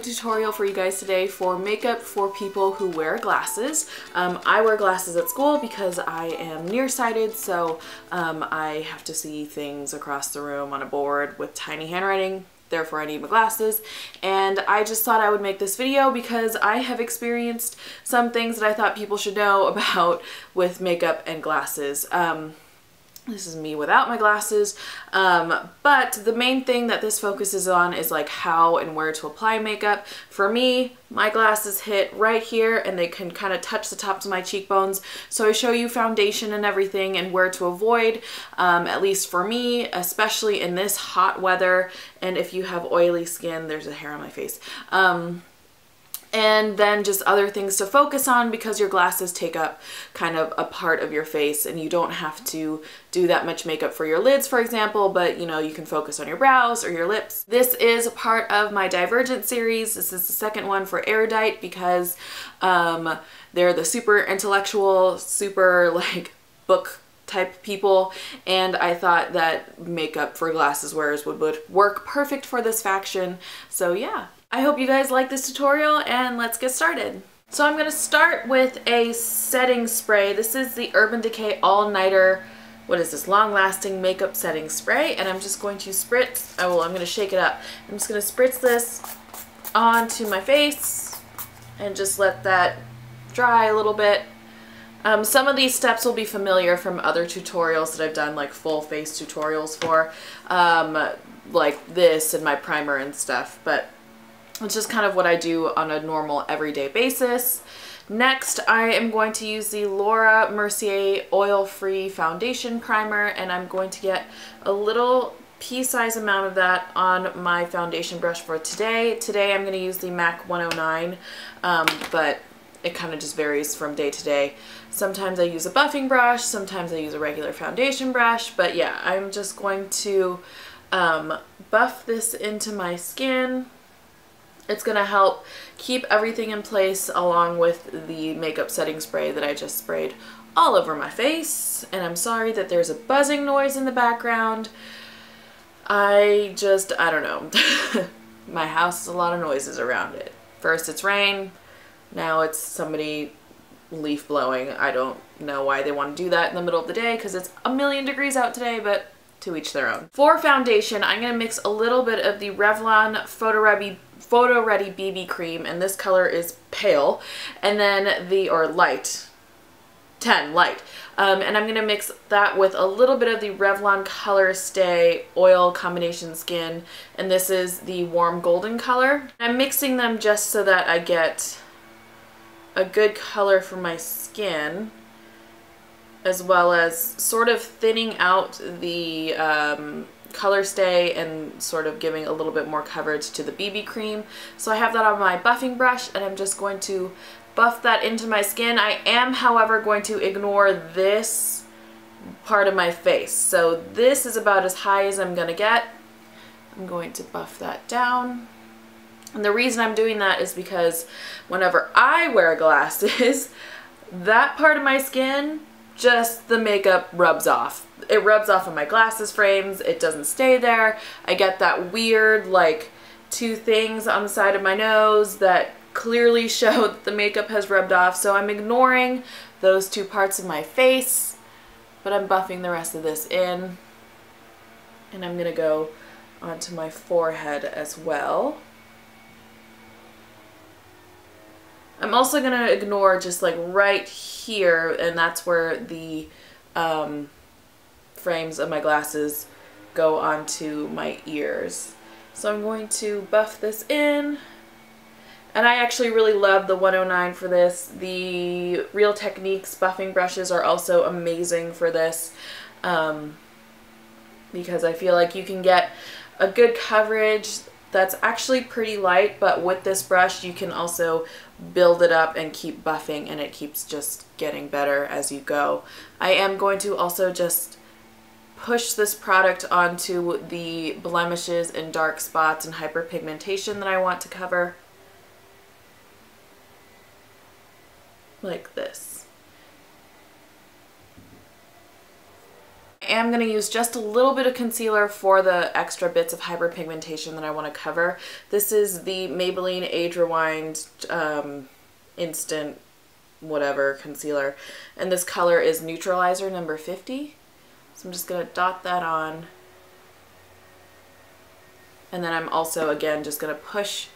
tutorial for you guys today for makeup for people who wear glasses. I wear glasses at school because I am nearsighted, so I have to see things across the room on a board with tiny handwriting. Therefore I need my glasses, and I just thought I would make this video because I have experienced some things that I thought people should know about with makeup and glasses. This is me without my glasses, but the main thing that this focuses on is like how and where to apply makeup. For me, my glasses hit right here and they can kind of touch the tops of my cheekbones, so I show you foundation and everything and where to avoid, at least for me, especially in this hot weather. And if you have oily skin, there's a hair on my face. And then just other things to focus on because your glasses take up kind of a part of your face and you don't have to do that much makeup for your lids, for example, but you know, you can focus on your brows or your lips. This is a part of my Divergent series. This is the second one for Erudite because they're the super intellectual, super like book type people, and I thought that makeup for glasses wearers would work perfect for this faction. So yeah. I hope you guys like this tutorial, and let's get started. So I'm going to start with a setting spray. This is the Urban Decay All Nighter, what is this, long lasting makeup setting spray, and I'm just going to spritz, I'm going to shake it up. I'm just going to spritz this onto my face and just let that dry a little bit. Some of these steps will be familiar from other tutorials that I've done, like full face tutorials for, like this and my primer and stuff, but it's just kind of what I do on a normal everyday basis. Next, I am going to use the Laura Mercier Oil-Free Foundation Primer, and I'm going to get a little pea-size amount of that on my foundation brush for today. Today I'm going to use the MAC 109, but it kind of just varies from day to day. Sometimes I use a buffing brush, sometimes I use a regular foundation brush, but yeah, I'm just going to buff this into my skin. It's going to help keep everything in place along with the makeup setting spray that I just sprayed all over my face. And I'm sorry that there's a buzzing noise in the background. I don't know. My house has a lot of noises around it. First it's rain, now it's somebody leaf blowing. I don't know why they want to do that in the middle of the day because it's a million degrees out today, but to each their own. For foundation, I'm going to mix a little bit of the Revlon Photo Ready BB cream, and this color is pale, and then light, 10 light, and I'm going to mix that with a little bit of the Revlon ColorStay Oil Combination Skin, and this is the warm golden color. I'm mixing them just so that I get a good color for my skin, as well as sort of thinning out the ColorStay and sort of giving a little bit more coverage to the BB cream. So I have that on my buffing brush, and I'm just going to buff that into my skin. I am, however, going to ignore this part of my face. So this is about as high as I'm going to get. I'm going to buff that down. And the reason I'm doing that is because whenever I wear glasses, that part of my skin, just the makeup rubs off. It rubs off on my glasses frames, it doesn't stay there. I get that weird like two things on the side of my nose that clearly show that the makeup has rubbed off, so I'm ignoring those two parts of my face, but I'm buffing the rest of this in. And I'm gonna go onto my forehead as well. I'm also going to ignore just like right here, and that's where the frames of my glasses go onto my ears. So I'm going to buff this in, and I actually really love the 109 for this. The Real Techniques buffing brushes are also amazing for this because I feel like you can get a good coverage that's actually pretty light, but with this brush you can also build it up and keep buffing, and it keeps just getting better as you go. I am going to also just push this product onto the blemishes and dark spots and hyperpigmentation that I want to cover, like this. I am going to use just a little bit of concealer for the extra bits of hyperpigmentation that I want to cover. This is the Maybelline Age Rewind Instant whatever concealer, and this color is Neutralizer number 50. So I'm just going to dot that on. And then I'm also, again, just going to push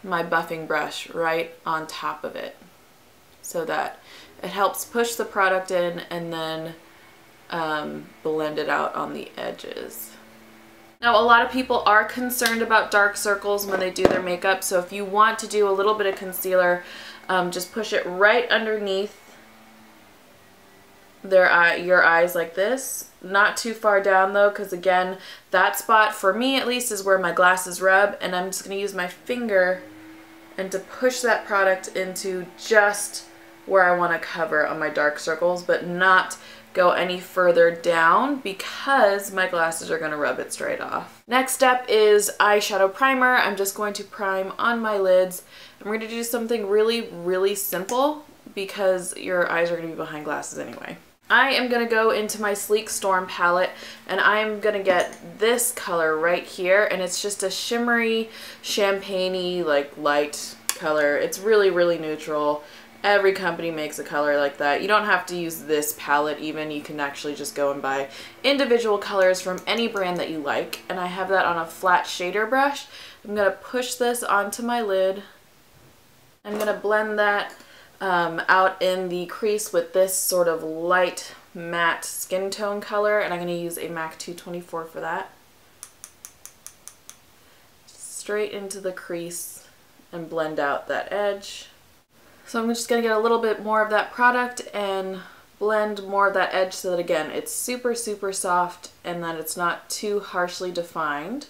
my buffing brush right on top of it so that it helps push the product in and then blend it out on the edges. Now, a lot of people are concerned about dark circles when they do their makeup, so if you want to do a little bit of concealer, just push it right underneath your eyes like this. Not too far down though, because again, that spot, for me at least, is where my glasses rub, and I'm just going to use my finger and to push that product into just where I want to cover on my dark circles, but not go any further down because my glasses are going to rub it straight off. Next step is eyeshadow primer. I'm just going to prime on my lids. I'm going to do something really, really simple because your eyes are going to be behind glasses anyway. I am going to go into my Sleek Storm palette, and I'm going to get this color right here, and it's just a shimmery, champagne-y, like light color. It's really, really neutral. Every company makes a color like that. You don't have to use this palette even. You can actually just go and buy individual colors from any brand that you like. And I have that on a flat shader brush. I'm going to push this onto my lid. I'm going to blend that out in the crease with this sort of light matte skin tone color. And I'm going to use a MAC 224 for that. Straight into the crease and blend out that edge. So I'm just going to get a little bit more of that product and blend more of that edge so that, again, it's super, super soft and that it's not too harshly defined.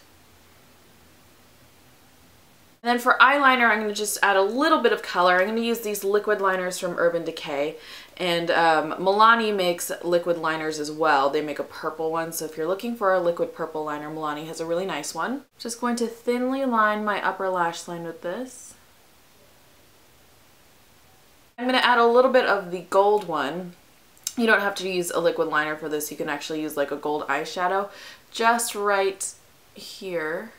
And then for eyeliner, I'm going to just add a little bit of color. I'm going to use these liquid liners from Urban Decay. And Milani makes liquid liners as well. They make a purple one, so if you're looking for a liquid purple liner, Milani has a really nice one. Just going to thinly line my upper lash line with this. I'm going to add a little bit of the gold one. You don't have to use a liquid liner for this. You can actually use like a gold eyeshadow just right here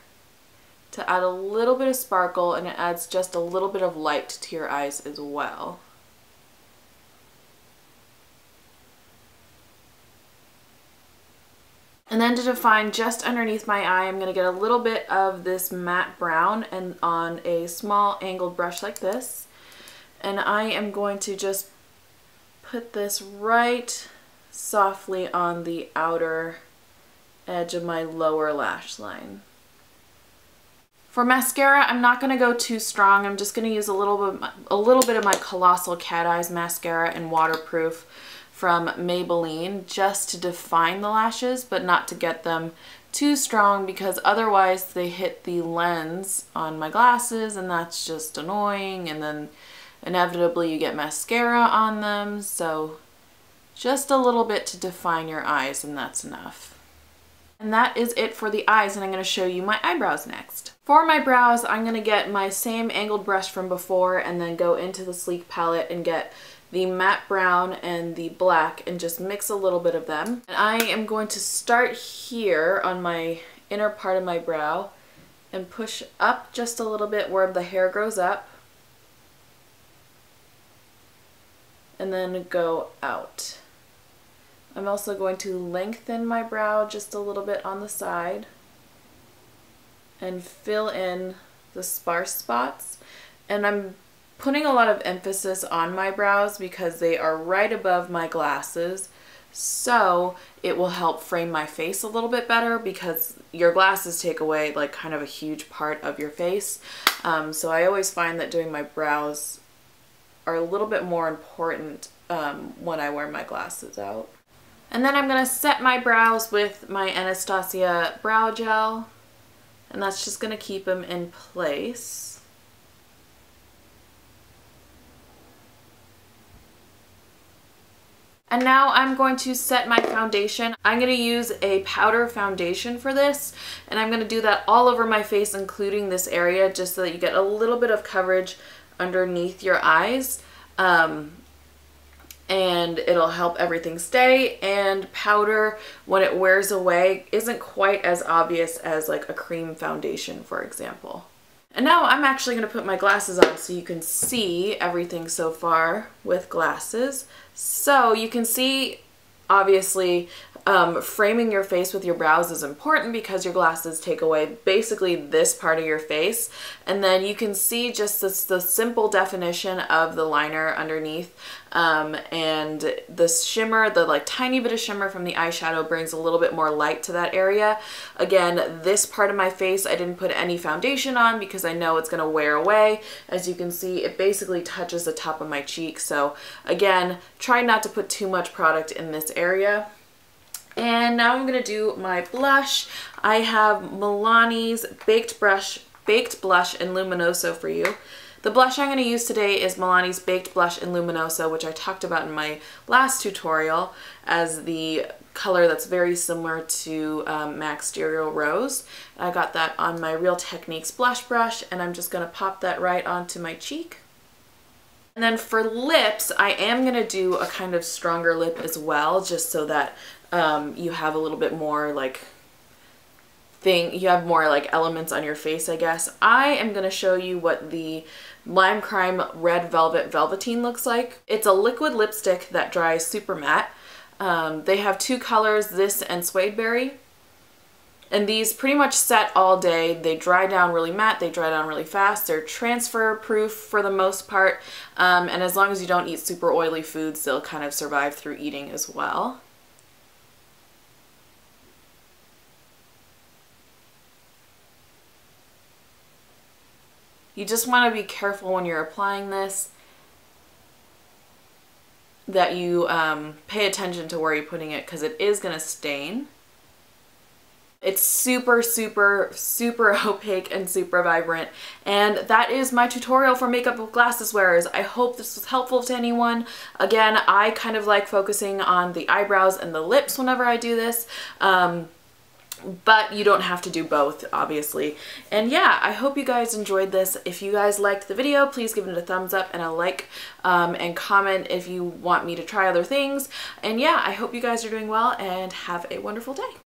to add a little bit of sparkle, and it adds just a little bit of light to your eyes as well. And then to define just underneath my eye, I'm going to get a little bit of this matte brown and on a small angled brush like this. And I am going to just put this right softly on the outer edge of my lower lash line. For mascara, I'm not going to go too strong. I'm just going to use a little bit of my Colossal Cat Eyes mascara in Waterproof from Maybelline just to define the lashes, but not to get them too strong because otherwise they hit the lens on my glasses and that's just annoying, and then inevitably you get mascara on them. So just a little bit to define your eyes, and that's enough. And that is it for the eyes, and I'm going to show you my eyebrows next. For my brows, I'm going to get my same angled brush from before and then go into the Sleek palette and get the matte brown and the black and just mix a little bit of them. And I am going to start here on my inner part of my brow and push up just a little bit where the hair grows up, and then go out. I'm also going to lengthen my brow just a little bit on the side and fill in the sparse spots. And I'm putting a lot of emphasis on my brows because they are right above my glasses, so it will help frame my face a little bit better because your glasses take away like kind of a huge part of your face. So I always find that doing my brows are a little bit more important when I wear my glasses out. And then I'm going to set my brows with my Anastasia brow gel, and that's just going to keep them in place. And now I'm going to set my foundation. I'm going to use a powder foundation for this, and I'm going to do that all over my face, including this area, just so that you get a little bit of coverage underneath your eyes. and it'll help everything stay, and powder, when it wears away, isn't quite as obvious as like a cream foundation, for example. And now I'm actually going to put my glasses on so you can see everything so far with glasses. So you can see, obviously, framing your face with your brows is important because your glasses take away basically this part of your face. And then you can see just the simple definition of the liner underneath. And the shimmer, the like tiny bit of shimmer from the eyeshadow brings a little bit more light to that area. Again, this part of my face I didn't put any foundation on because I know it's going to wear away. As you can see, it basically touches the top of my cheek. So again, try not to put too much product in this area. And now I'm going to do my blush. I have Milani's Baked Blush in Luminoso for you. The blush I'm going to use today is Milani's Baked Blush in Luminoso, which I talked about in my last tutorial as the color that's very similar to MAC Stereo Rose. I got that on my Real Techniques blush brush, and I'm just going to pop that right onto my cheek. And then for lips, I am going to do a kind of stronger lip as well, just so that you have a little bit more like you have more like elements on your face, I guess. I am going to show you what the Lime Crime Red Velvet Velveteen looks like. It's a liquid lipstick that dries super matte. They have two colors, this and Suede Berry. And these pretty much set all day. They dry down really matte, they dry down really fast. They're transfer proof for the most part. And as long as you don't eat super oily foods, they'll kind of survive through eating as well. You just want to be careful when you're applying this that you pay attention to where you're putting it, because it is going to stain. It's super, super, super opaque and super vibrant. And that is my tutorial for makeup with glasses wearers. I hope this was helpful to anyone. Again, I kind of like focusing on the eyebrows and the lips whenever I do this. But you don't have to do both, obviously. And yeah, I hope you guys enjoyed this. If you guys liked the video, please give it a thumbs up and a like, and comment if you want me to try other things. And yeah, I hope you guys are doing well and have a wonderful day.